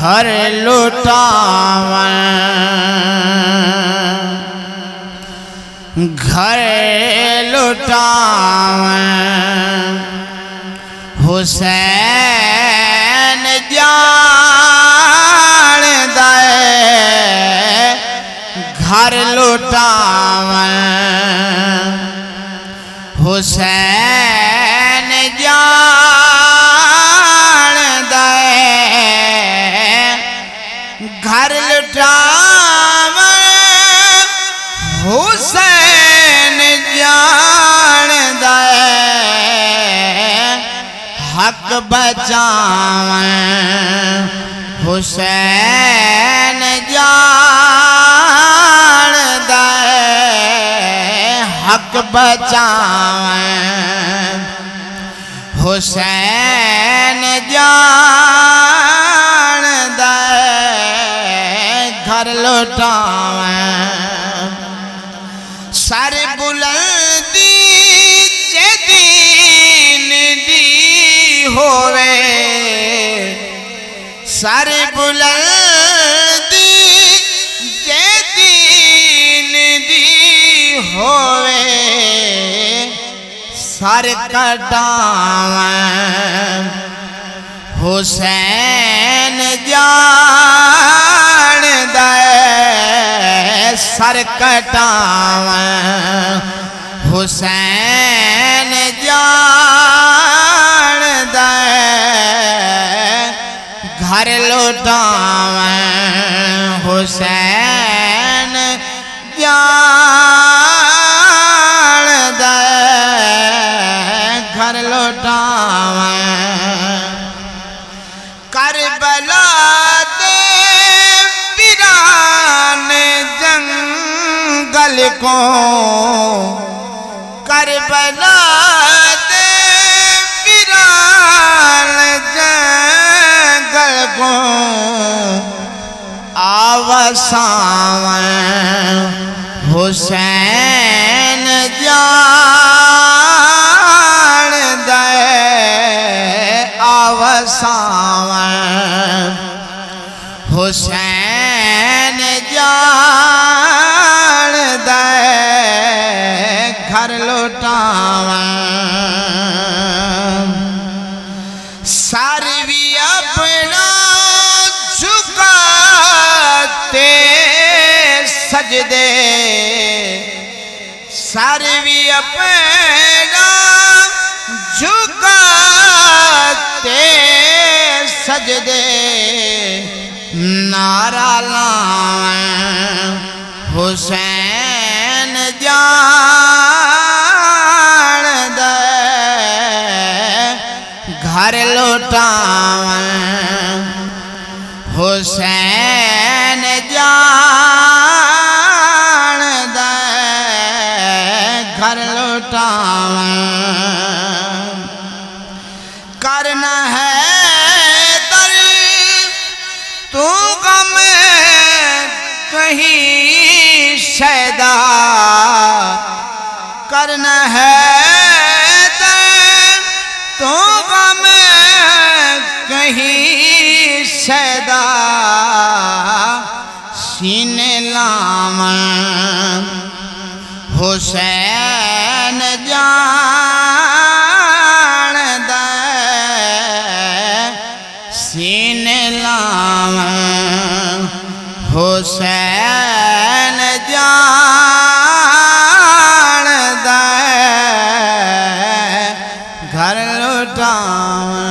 घर लुटावन घर लुटावन हुसैन जान दे घर लुटावन हुसैन जान दे घर लुटावन हुसैन जान दे हक बचावन हुसैन जान दे हक बचावन हुसैन जान दे घर लुटावन सर बुलंदी जे दीन दी होवे सर बुलंदी जे दीन दी होवे सर कटावन हुसैन जान दे सर कटावन हुसैन जान दे घर लुटावन हुसैन जान दे घर लुटावन करबला दे वीरान जंगल को करबला दे वीरान जंगल को आवसावन हुसैन जान दे आवसावन हुसैन जान दे घर लुटावन सारवी अपना झुकाते सजदे सारवी अपना झुकाते सजदे नारा लावन हुसैन जान दे घर लुटावन हुसैन जान दे घर लुटावन करना है दर तू गम कहीं शैदा करना है दर तू गम कहीं शैदा सीने लावन हुसैन जान दे सीने लावन हुसैन जान दे घर लुटावन।